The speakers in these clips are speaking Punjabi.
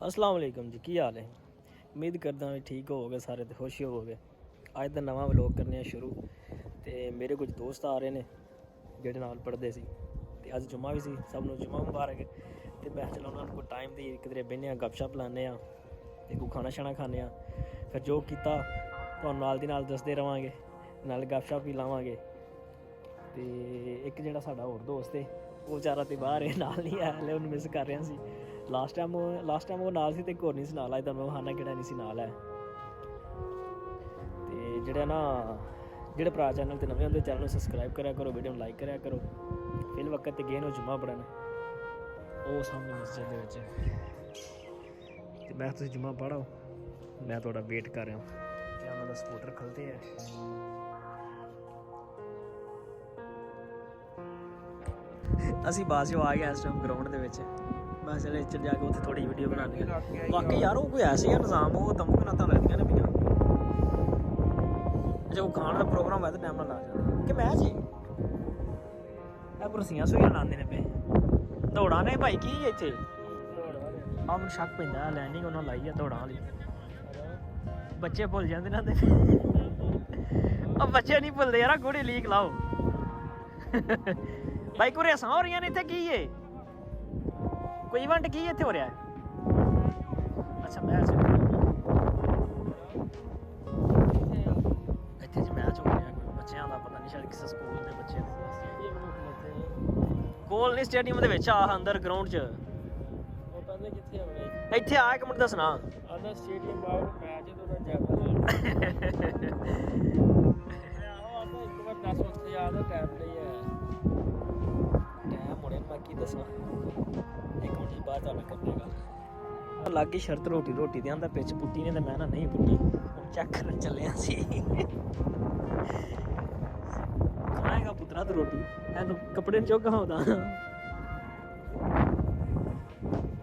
अस्सलाम वालेकुम जी, की हाल है। उम्मीद करदा भी ठीक होवोगे, सारे ते खुश होवोगे। अज दा नवां व्लॉग करने शुरू। ते मेरे कुछ दोस्त आ रहे ने जेह्ड़े नाल पढ़दे सी ते अज जुम्मा भी सी, सब नूं जुम्मा मुबारक। ते मैं चलो उन्हां नूं टाइम दी किधरे बेह्ने गपशप लाने ते कोई खाना शाना खाने फिर जो कीता तुहानूं नाल दी नाल दसदे रवांगे, नाल गपशप भी लावांगे। ते एक जेह्ड़ा साडा होर दोस्त है वो बेचारा ते बाहर है, नाल नहीं है हले, उन्हें मिस कर रहा सी। लास्ट टाइम वो नाल सी ते इक होर नहीं सी नाल, अज तुहानूं विखाना केह्ड़ा नहीं सी नाल है। ते जेह्ड़ा ना जेह्ड़े भरा चैनल ते नमें होंदे चैनल नूं सबसक्राइब करा करो, वीडियो नूं लाइक करा करो। फिल वक्त ते गे न जुम्मा पढ़न ओह् सामने मस्जिद दे विच, ते मैं तुसीं जुम्मा पढ़ो, मैं तुहाडा वेट कर रहा ते उन्हां दा स्कूटर खलते है। ਅਸੀਂ ਬਾਸਿਓ ਆ ਗਏ ਇਸ ਟਾਈਮ ਗਰਾਊਂਡ ਦੇ ਵਿੱਚ। ਮੈਂ ਚਲੇ ਇੱਥੇ ਜਾ ਕੇ ਉੱਥੇ ਥੋੜੀ ਵੀਡੀਓ ਬਣਾਉਣੀ ਹੈ। ਵਾਕਈ ਯਾਰ ਉਹ ਕੋਈ ਐਸੀ ਹੈ ਨਿਜ਼ਾਮ, ਉਹ ਤੰਬੂ ਨਾਤਾਂ ਲੱਗਦੀਆਂ ਨੇ ਪਈਆਂ। ਅੱਛਾ ਉਹ ਖਾਣ ਦਾ ਪ੍ਰੋਗਰਾਮ ਹੈ ਤਾਂ ਟਾਈਮ ਨਾਲ ਲਾ ਜਾਂਦੇ ਕਿ ਮੈਂ ਜੀ ਇਹ ਕੁਰਸੀਆਂ ਸੂਈਆਂ ਲਾਉਂਦੇ ਨੇ ਪਏ ਦੌੜਾਂ ਨੇ ਭਾਈ ਕੀ ਇੱਥੇ ਆ ਮੈਨੂੰ ਸ਼ੱਕ ਪੈਂਦਾ ਲੈਂਡਿੰਗ ਉਹਨਾਂ ਲਾਈ ਆ ਦੌੜਾਂ ਵਾਲੀ। ਬੱਚੇ ਭੁੱਲ ਜਾਂਦੇ ਨਾ ਤੇ ਉਹ ਬੱਚੇ ਨਹੀਂ ਭੁੱਲਦੇ ਯਾਰ, ਗੋੜੀ ਲੀਕ ਲਾਓ भाई को रेसां हो रही ने इत्थे, की है कोई इवेंट की इत्थे हो रहा है? अच्छा मैच इत्थे जी मैच हो रहा है कोई बच्चों का, पता नहीं शायद किसी स्कूल के बच्चे कोल नहीं स्टेडियम दे विच आ अंदर ग्राउंड च इत्थे आ एक मिनट दसना आधा स्टेडियम बाहर मैच तो ज्यादा एक बार 10 वक्त याद है टाइम नहीं है मैं की दसा एक मिनट बाद चल करनेगा लग गई शर्त रोटी रोटी दी आंदा पिच पुट्टी ने ते मैं ना नहीं पुट्टी हम चेक करन चले सी खाएगा पुत्रा तो रोटी एनु कपड़े चुग होदा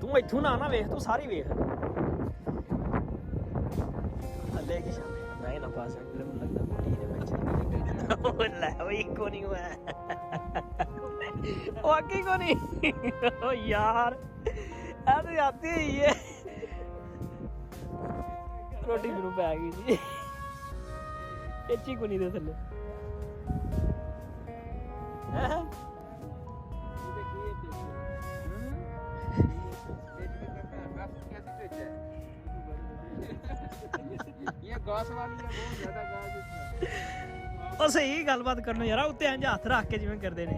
तू इथों ना ना वेख, तू सारी वेख हले की शाम मैं ना पास फिल्म लगदा पुट्टी दे विच ओ ले ओए को नहीं हुआ वाकई को नहीं ओ यार ऐसे आती ही है रोटी मेनू पै गई जी इची को नहीं दे थले ये गैस वाली है, बहुत ज्यादा गैस ओ सही गलबात करनो यार, उत्ते इंज हत्थ रख के जिवें करदे ने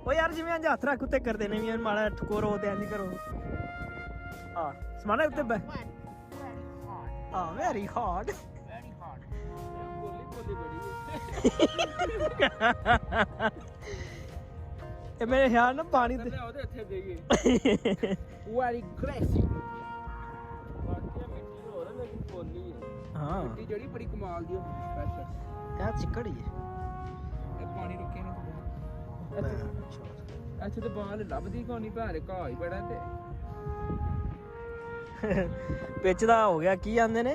ओ यार जिवें इंज हत्थ रख उत्ते करदे ने भी माड़ा ठकोरो ते इंज करो हां समाने उत्ते हां वेरी हार्ड बोली बड़ी ए मेरे ख्याल ना पानी ते ओदे इत्थे देइए वेरी ग्रेसी बाकी मिट्टी हो रहा लेकिन बोली है हां मिट्टी जड़ी बड़ी कमाल दी स्पेशल क्या चिकड़ी है ए पानी रुके ना अच्छा तो बाल लभदी कोनी भारे घा ही बड़ा ते पिच दा हो गया की आंदे ने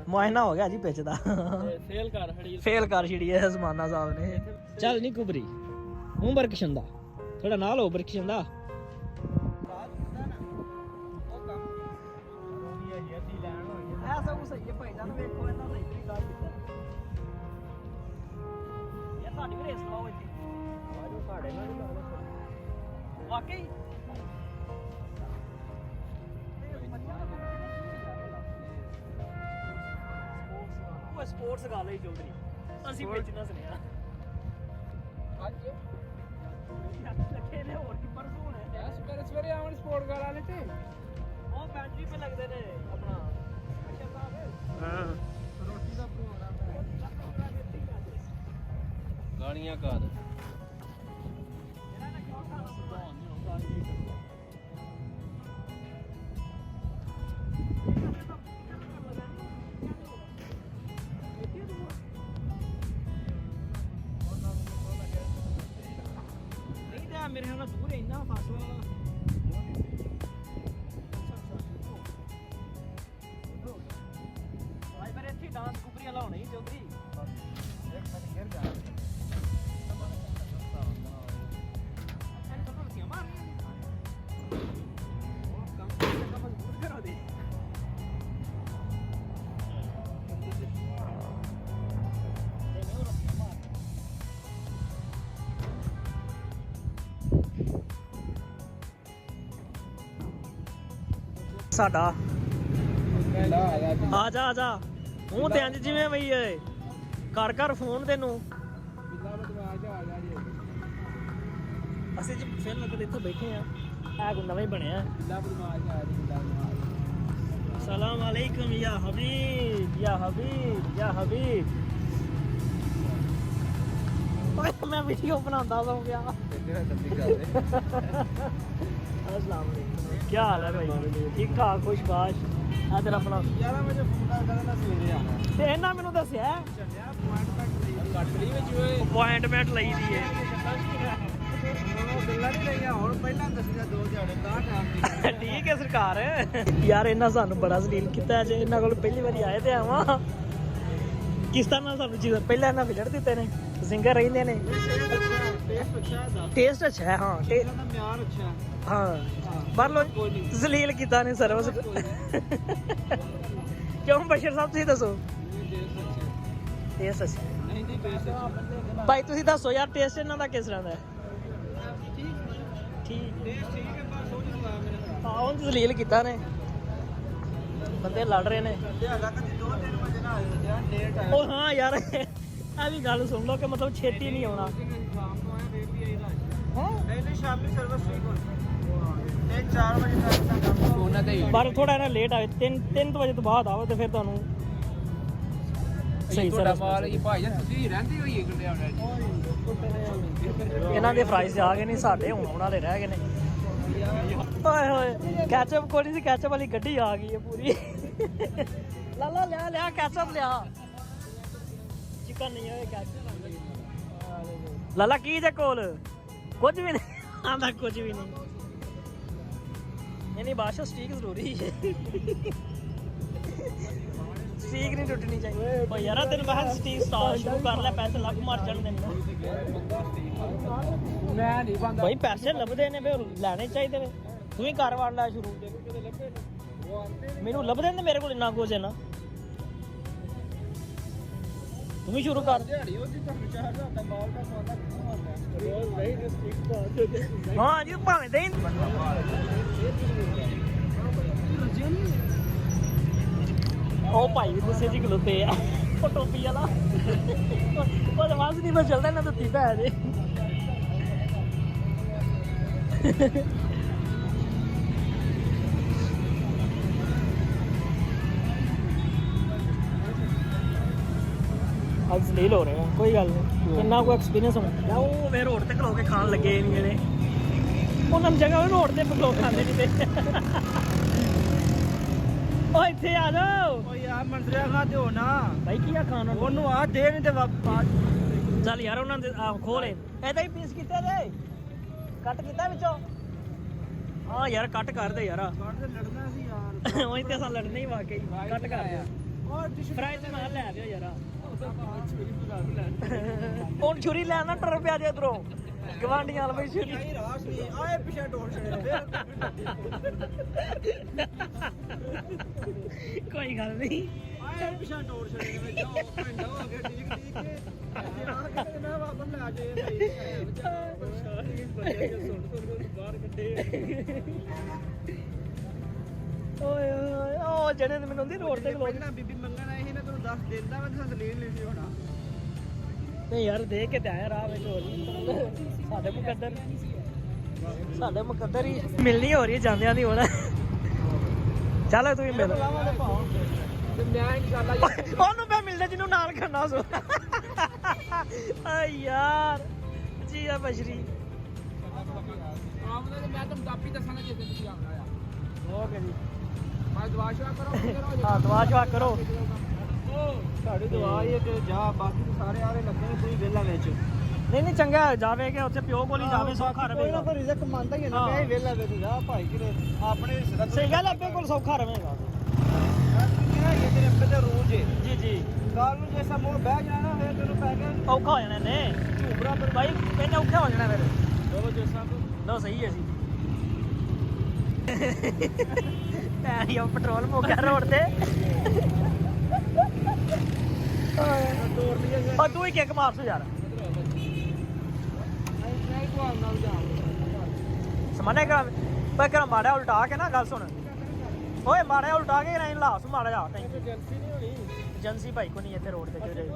मुआयना हो गया जी पिच दा फेल कर छड़ी है जमाना साहब ने। चल नी कुबरी हूं बरकशंदा थोड़ा नाल हो बरकशंदा ऐसा कुछ सही है भाई जान देखो इतना सही तरीका कीता ये साडी भी रेस लाओ इत्थे साढ़े नाल वाकई स्पोर्ट्स गल ही चौधरी ਅਸੀਂ ਵੇਚਣਾ ਸੁਣਿਆ ਅੱਜ ਲੱਗੇ ਨੇ ਹੋਰ ਕੀ ਪਰਸੋਂ ਹੋਣੇ ਯਾਰ ਸਵੇਰੇ ਸਵੇਰੇ ਆਉਣ ਸਪੋਰਟ ਕਾਰ ਵਾਲੇ ਤੇ ਉਹ ਬੈਟਰੀ ਤੇ ਲੱਗਦੇ ਨੇ ਆਪਣਾ ਹਾਂ ਰੋਟੀ ਦਾ ਪ੍ਰੋਗਰਾਮ ਗਾਣੀਆਂ ਕਾਰ मेरे ख्याल दूर है इन्ना फासला भाई मेरे इत्थे डांस कुपरी वाला होना ही चौधरी ਸਾਡਾ ਆ ਜਾ ਮੂੰਹ ਤੇ ਇੰਜ ਜਿਵੇਂ ਬਈ ਕਰ ਫੋਨ ਤੈਨੂੰ। ਅਸੀਂ ਜੀ ਫਿਰ ਲੱਗਦੇ ਇੱਥੇ ਬੈਠੇ ਆ, ਇਹ ਕੋ ਨਵਾਂ ਹੀ ਬਣਿਆ। ਸਲਾਮ ਅਲੈਕੁਮ ਯਾ ਹਬੀਬ ਯਾ ਹਬੀਬ ਯਾ ਹਬੀਬ। ਮੈਂ ਵੀਡੀਓ ਬਣਾਉਂਦਾ ਸੋ ਗਿਆ। अस्सलाम वालेकुम, क्या हाल है भाई? ठीक ठाक खुशबाश। आ तेरा अपना 11 ਵਜੇ ਫੋਨ ਕਰਦਾ ਸਵੇਰੇ ਆਣਾ ਤੇ ਇਹਨਾਂ ਮੈਨੂੰ ਦੱਸਿਆ ਅਪਾਇੰਟਮੈਂਟ ਲਈ ਦੀ ਹੈ। ਗੱਲਾਂ ਨਹੀਂ ਲਈਆਂ ਹੁਣ, ਪਹਿਲਾਂ ਦੱਸਿਆ 2 ਦਿਹਾੜੇ ਦਾ ਟਾਈਮ। ਠੀਕ ਹੈ ਸਰਕਾਰ। ਯਾਰ ਇਹਨਾਂ ਸਾਨੂੰ ਬੜਾ ਜ਼ਲੀਲ ਕੀਤਾ ਜੇ। ਇਹਨਾਂ ਕੋਲ ਪਹਿਲੀ ਵਾਰੀ ਆਏ ਤੇ ਆਵਾਂ ਕਿਸ ਤਰ੍ਹਾਂ ਨਾਲ ਸਾਨੂੰ ਚੀਜ਼ ਪਹਿਲਾਂ ਇਹਨਾਂ ਵਿਲੜ ਦਿੱਤੇ ਨੇ। ਸਿੰਗਰ ਰਹਿੰਦੇ ਨੇ, ਟੇਸਟ ਅੱਛਾ ਹੈ। ਹਾਂ ਮਿਆਰ ਅੱਛਾ ਹਾਂ, ਪਰ ਲੋ ਜ਼ਲੀਲ ਕੀਤਾ ਨੇ ਸਰਵਿਸ। ਕਿਉਂ ਬਸ਼ਰ ਸਾਹਿਬ ਤੁਸੀਂ ਦੱਸੋ? ਟੇਸਟ ਅੱਛਾ ਭਾਈ, ਤੁਸੀਂ ਦੱਸੋ ਯਾਰ ਟੇਸਟ ਇਹਨਾਂ ਦਾ ਕਿਸ ਤਰ੍ਹਾਂ ਦਾ ਹੈ? ਠੀਕ ਹਾਂ, ਉਹ ਜ਼ਲੀਲ ਕੀਤਾ ਨੇ, ਬੰਦੇ ਲੜ ਰਹੇ ਨੇ। ਉਹ ਹਾਂ ਯਾਰ ਇਹ ਵੀ ਗੱਲ ਸੁਣ ਲਓ ਕਿ ਮਤਲਬ ਛੇਤੀ ਨਹੀਂ ਆਉਣਾ। ਪਰ ਥੋੜਾ ਨਾ ਲੇਟ ਆਵੇ, 3 ਵਜੇ ਤੋਂ ਬਾਅਦ ਆਵੇ ਤੇ ਫਿਰ ਤੁਹਾਨੂੰ ਸਹੀ ਸਰਵਿਸ। ਇਹਨਾਂ ਦੇ ਫਰਾਈਜ਼ ਆ ਗਏ ਨਹੀਂ, ਸਾਡੇ ਹੁਣ ਉਹਨਾਂ ਦੇ ਰਹਿ ਗਏ ਨੇ। ਓਏ ਹੋਏ ਕੈਚਅਪ ਕੋਈ ਨਹੀਂ ਸੀ, ਕੈਚਅਪ ਵਾਲੀ ਗੱਡੀ ਆ ਗਈ ਹੈ ਪੂਰੀ। ਲਾਲਾ ਲਿਆ ਕੈਚਅਪ ਲਿਆ। ਚਿਕਨ ਨਹੀਂ ਹੋਏ ਕੈਚਅਪ ਲਾਲਾ। ਕੀ ਜੇ ਕੋਲ ਕੁਝ ਵੀ ਨਹੀਂ ਆਂਦਾ, ਕੁਝ ਵੀ ਨਹੀਂ। ਨਹੀਂ ਬਾਦਸ਼ਾਹ ਸਟੀਕ ਜ਼ਰੂਰੀ ਹੈ, ਸਟੀਕ ਨਹੀਂ ਟੁੱਟਣੀ ਚਾਹੀਦੀ। ਓ ਯਾਰ ਤੈਨੂੰ ਬਾਹਰ ਸਟੀਕ ਸਟਾਰ ਸ਼ੁਰੂ ਕਰ ਲੈ, ਪੈਸੇ ਲੱਗ ਮਾਰ ਜਾਣ ਦੇ। ਮੈਂ ਨਹੀਂ ਬੰਦਾ ਭਾਈ, ਪੈਸੇ ਲੱਭਦੇ ਨੇ ਫਿਰ ਲੈਣੇ ਚਾਹੀਦੇ ਨੇ। ਤੂੰ ਹੀ ਕਰ ਵੜ ਲੈ ਸ਼ੁਰੂ। ਮੈਨੂੰ ਲੱਭਦੇ ਨੇ, ਮੇਰੇ ਕੋਲ ਇੰਨਾ ਕੁਝ ਹੈ ਨਾ। ਤੂੰ ਵੀ ਸ਼ੁਰੂ ਕਰ। ਹਾਂ ਜੀ ਭਾਵੇਂ ਦੇ ਉਹ ਭਾਈ ਵੀ ਗੁੱਸੇ ਜੀ ਖਲੋਤੇ ਆ, ਉਹ ਟੋਪੀ ਵਾਲਾ। ਉਹ ਆਵਾਜ਼ ਨਹੀਂ ਬਸ ਚੱਲਦਾ ਨਾ, ਤਾਂ ਤੀਤਾ ਹੈ ਜੀ। ਅੱਜ ਜ਼ਲੀਲ ਹੋ ਰਹੇ ਆ, ਕੋਈ ਗੱਲ ਨਹੀਂ। ਇੰਨਾ ਕੋਈ ਐਕਸਪੀਰੀਅੰਸ ਹੋਣਾ। ਉਹ ਵੇ ਰੋਡ ਤੇ ਖਲੋ ਕੇ ਖਾਣ ਲੱਗੇ ਨਹੀਂ ਜਿਹੜੇ, ਉਹਨਾਂ ਨੂੰ ਜਗ੍ਹਾ ਰੋਡ ਤੇ ਖਲੋ ਖਾਂਦੇ ਨਹੀਂ ਤੇ। ਓ ਇੱਥੇ ਆ ਜਾਓ। ਓ ਯਾਰ ਮੰਸਰਿਆ ਖਾਤੇ ਹੋ ਨਾ ਭਾਈ, ਕੀ ਆ ਖਾਣ ਉਹਨੂੰ? ਆ ਦੇ ਨਹੀਂ ਤੇ ਵਾਪਸ ਚੱਲ ਯਾਰ। ਉਹਨਾਂ ਦੇ ਆ ਖੋਲੇ ਐਦਾਂ ਹੀ ਪੀਸ ਕੀਤੇ ਜੇ, ਕੱਟ ਕੀਤਾ ਵਿੱਚੋਂ। ਹਾਂ ਯਾਰ ਕੱਟ ਕਰ ਦੇ ਯਾਰ, ਲੜਨਾ ਸੀ ਯਾਰ। ਉਹੀ ਤੇ ਅਸਾਂ ਲੜਨਾ ਹੀ ਵਾਕਈ। ਕੱਟ ਕਰ ਦੇ ਫਰਾਈਜ਼ ਨਾਲ ਲੈ ਦਿਓ ਯਾਰ। ਹੁਣ ਛੁਰੀ ਲੈਣਾ ਟਰ ਪਿਆ ਜੇ ਇਧਰੋਂ ਗਵਾਂਡੀਆਂ ਵਾਲ। ਬਈ ਛੁਰੀ ਆਏ ਪਿੱਛੇ ਡੋਲ ਛੜੇ। ਕੋਈ ਗੱਲ ਨਹੀਂ, ਆਏ ਪਿੱਛੇ ਡੋਲ ਛੜੇ ਨੇ। ਜਾਓ ਘੰਟਾ ਹੋ ਗਿਆ ਠੀਕ ਕੇ ਮੈਂ ਵਾਪਸ ਲੈ ਜਾਏ। ਬਾਹਰ ਕੱਢੇ ਓਏ ਓਏ। ਉਹ ਜਿਹੜੇ ਮੈਨੂੰ ਹੁੰਦੀ ਰੋਡ ਤੇ ਖਲੋ ਕੇ ਬੀਬੀ ਮੰਗਣ ਆਏ ਸੀ ਨਾ, ਤੈਨੂੰ ਦੱਸ ਦਿੰਦਾ ਮੈਂ ਸਲੀਨ ਲਈ ਸੀ ਹੋਣਾ। ਨਹੀਂ ਯਾਰ ਦੇਖ ਕੇ ਤੇ ਆਇਆ ਰਾਹ ਵਿੱਚ। ਹੋਰ ਸਾਡੇ ਮੁਕੱਦਰ ਹੀ ਮਿਲਣੀ ਹੋ ਰਹੀ ਹੈ ਜਾਂਦਿਆਂ ਦੀ ਹੁਣ। ਚੱਲ ਤੂੰ ਹੀ ਮਿਲ। ਉਹਨੂੰ ਮੈਂ ਮਿਲਦਾ ਜਿਹਨੂੰ ਨਾਲ ਕਰਨਾ ਸੋ। ਯਾਰ ਜੀ ਆ ਬਸ਼ਰੀ। ਮੈਂ ਤੁਹਾਨੂੰ ਕਾਪੀ ਦੱਸਾਂਗਾ ਜੇ ਤੁਸੀਂ ਆਉਣਾ ਆ। ਓਕੇ ਜੀ, ਦੁਆ ਸ਼ੁਆ ਕਰੋ। ਹਾਂ ਦੁਆ ਸ਼ੁਆ ਕਰੋ। ਤੁਹਾਡੀ ਦੁਆ ਹੀ ਹੈ ਕਿ ਜਾ, ਬਾਕੀ ਸਾਰੇ ਆਰੇ ਲੱਗੇ ਨੇ, ਤੁਸੀਂ ਵਿਹਲਾ ਵਿੱਚ। ਨਹੀਂ ਚੰਗਾ ਜਾਵੇ ਕਿ ਉੱਥੇ ਪਿਓ ਕੋਲ ਹੀ ਜਾਵੇ, ਸੌਖਾ ਰਹੇਗਾ। ਕੋਈ ਰਿਜ਼ਕ ਮੰਨਦਾ ਹੀ ਹੈ ਨਾ, ਮੈਂ ਵਿਹਲਾ ਵਿੱਚ ਜਾ ਭਾਈ ਕਿਰੇ ਆਪਣੇ। ਸਹੀ ਗੱਲ ਹੈ, ਅੱਬੇ ਕੋਲ ਸੌਖਾ ਰਹੇਗਾ। ਤੇਰੇ ਅੱਬੇ ਦਾ ਰੂਜ ਹੈ ਜੀ ਜੀ। ਕੱਲ ਨੂੰ ਜੇ ਸਮੋਂ ਬਹਿ ਜਾਣਾ ਫਿਰ ਤੈਨੂੰ ਪੈ ਗਿਆ ਔਖਾ ਹੋ ਜਾਣਾ ਨੇ। ਝੂਬਰਾ ਪਰ ਭਾਈ ਇਹਨੇ ਔਖਾ ਹੋ ਜਾਣਾ ਫਿਰ। ਚਲੋ ਜੈਸਾ ਲੋ ਸਹੀ ਹੈ ਜੀ। ਪੈਣੀ ਉਹ ਪੈਟਰੋਲ ਮੁੱਕਿਆ ਰੋਡ ਤੇ। ਉਹ ਤੂੰ ਹੀ ਕਿੱਕ ਮਾਰ ਸੋ ਯਾਰ। ਸਮਾਨੇ ਕਰ ਮਾੜਾ ਉਲਟਾ ਕੇ ਨਾ ਗੱਲ ਸੁਣ। ਓਏ ਮਾਰਿਆ ਉਲਟਾ ਕੇ ਨਹੀਂ ਲਾਸ ਮਾੜਾ ਜਾ ਟੈਂਕੀ ਏਜੰਸੀ ਨਹੀਂ ਹੋਣੀ ਏਜੰਸੀ ਭਾਈ ਕੋ ਨਹੀਂ ਇੱਥੇ ਰੋਡ ਤੇ ਜਿਹੜੇ ਫਿਰ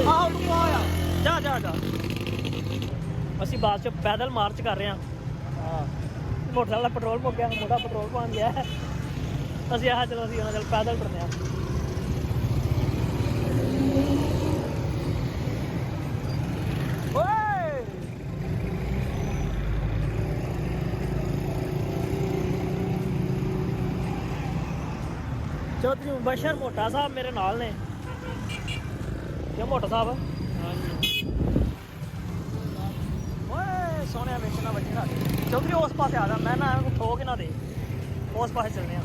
ਆਹ ਤੂੰ ਆ ਜਾ ਜਾ ਜਾ ਅਸੀਂ ਬਾਅਦ ਚ ਪੈਦਲ ਮਾਰਚ ਕਰ ਰਹੇ ਹਾਂ ਮੋਟਰਸਾਈਕਲ ਦਾ ਪੈਟਰੋਲ ਮੁੱਕ ਗਿਆ ਮੋਟਾ ਪੈਟਰੋਲ ਪਾਉਣ ਗਿਆ ਅਸੀਂ ਆਹ ਚਲੋ ਅਸੀਂ ਉਹਨਾਂ ਨਾਲ ਪੈਦਲ ਤੁਰਨੇ ਆ ਓਏ ਚੌਧਰੀ ਮੁਬਸ਼ਰ ਮੋਟਾ ਸਾਹਿਬ ਮੇਰੇ ਨਾਲ ਨੇ ਕਿਉਂ ਮੋਟਾ ਸਾਹਿਬ ਓਏ ਸੋਹਣਿਆ ਵੇਚਣਾ ਵੱਜਣਾ ਚੌਧਰੀ ਉਸ ਪਾਸੇ ਆ ਜਾ ਮੈਂ ਨਾ ਐਵੇਂ ਠੋਕ ਨਾ ਦੇ ਉਸ ਪਾਸੇ ਚੱਲਦੇ ਆ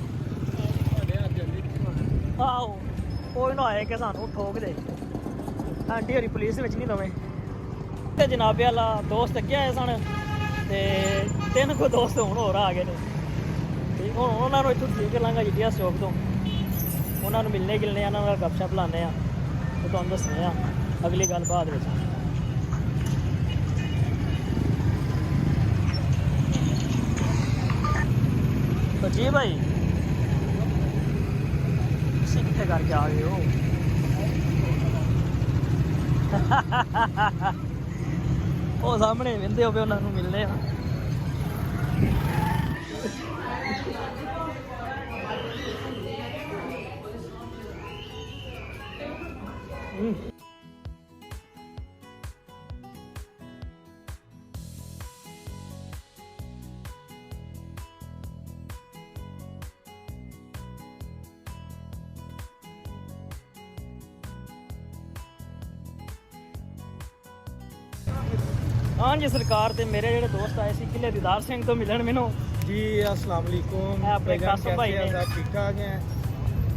ਆਹੋ ਕੋਈ ਨਾ ਆਏ ਕਿ ਸਾਨੂੰ ਠੋਕ ਦੇ ਆਂਟੀ ਹਰੀ ਪੁਲਿਸ ਵਿੱਚ ਨਹੀਂ ਦਵੇਂ ਤੇ ਜਨਾਬੇ ਵਾਲਾ ਦੋਸਤ ਅੱਗੇ ਆਏ ਸਨ ਤੇ 3 ਕੋ ਦੋਸਤ ਹੁਣ ਹੋਰ ਆ ਗਏ ਨੇ ਤੇ ਹੁਣ ਉਹਨਾਂ ਨੂੰ ਇੱਥੋਂ ਠੀਕ ਲਾਂਗਾ ਜਿੱਦਿਆ ਸਟੋਕ ਤੋਂ ਉਹਨਾਂ ਨੂੰ ਮਿਲਣੇ ਗਿਲਣੇ ਆ ਉਹਨਾਂ ਨਾਲ ਗੱਪਸ਼ਪ ਲਾਉਂਦੇ ਆ ਤੇ ਤੁਹਾਨੂੰ ਦੱਸਦੇ ਆ ਅਗਲੀ ਗੱਲ ਬਾਅਦ ਵਿੱਚ तो जी भाई ਤੁਸੀਂ ਕਿੱਥੇ ਕਰਕੇ ਆ ਗਏ ਹੋ ਉਹ ਸਾਹਮਣੇ ਵਿੰਦੇ ਹੋਵੇ ਉਹਨਾਂ ਨੂੰ ਮਿਲਨੇ ਆ हाँ जी सरकार ते मेरे जेह्ड़े दोस्त आए सी किले दीदार सिंह तो मिलन मैनू जी अस्सलाम वालेकुम अपने कासम भाई ने सब ठीक ठाक हैं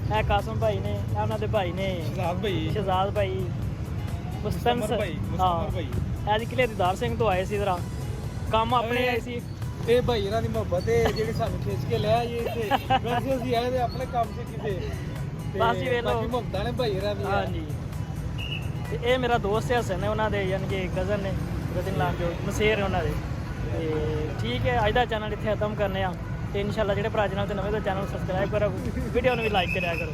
ਇਹ ਕਾਸਮ ਭਾਈ ਨੇ ਇਹ ਉਹਨਾਂ ਦੇ ਭਾਈ ਨੇ शहजाद भाई ਸ਼ਹਜ਼ਾਦ ਭਾਈ ਮੁਸਤਫਾ भाई मुस्तफा भाई ਅੱਜ ਕਿਲੇ ਦੀਦਾਰ ਸਿੰਘ ਤੋਂ ਆਏ ਸੀ ਜਰਾ ਕੰਮ ਆਪਣੇ ਆਏ ਸੀ ਇਹ ਭਾਈ ਇਹਨਾਂ ਦੀ ਮੁਹੱਬਤ ਹੈ ਜਿਹੜੀ ਸਾਨੂੰ ਖਿੱਚ ਕੇ ਲੈ ਆਈ ਇੱਥੇ ਵੈਸੇ ਅਸੀਂ ਆਏ ਤੇ ਆਪਣੇ ਕੰਮ ਸੇ ਕਿਤੇ ਬਸ ਜੀ ਵੇਖ ਲਓ। ਬਾਕੀ ਮੁਹੱਬਤਾਂ ਨੇ ਭਾਈ ਇਹਨਾਂ ਦੀ ਹਾਂਜੀ ਤੇ ਇਹ ਮੇਰਾ ਦੋਸਤ ਹੈ ਹਸਨ ਨੇ ਉਹਨਾਂ ਦੇ ਯਾਨੀ ਕਿ ਕਜ਼ਨ ਨੇ ਰਤਨ ਲਾਲ ਜੋ ਮਸੇਰ ਉਹਨਾਂ ਦੇ ਤੇ ਠੀਕ ਹੈ ਅੱਜ ਦਾ ਚੈਨਲ ਇੱਥੇ ਖਤਮ ਕਰਨੇ ਆ ਤੇ ਇਨਸ਼ਾਅੱਲਾ ਜਿਹੜੇ ਭਰਾ ਜਨਾਂ ਤੇ ਨਵੇਂ ਤੋਂ ਚੈਨਲ ਸਬਸਕ੍ਰਾਈਬ ਕਰੋ ਵੀਡੀਓ ਨੂੰ ਵੀ ਲਾਈਕ ਕਰਿਆ ਕਰੋ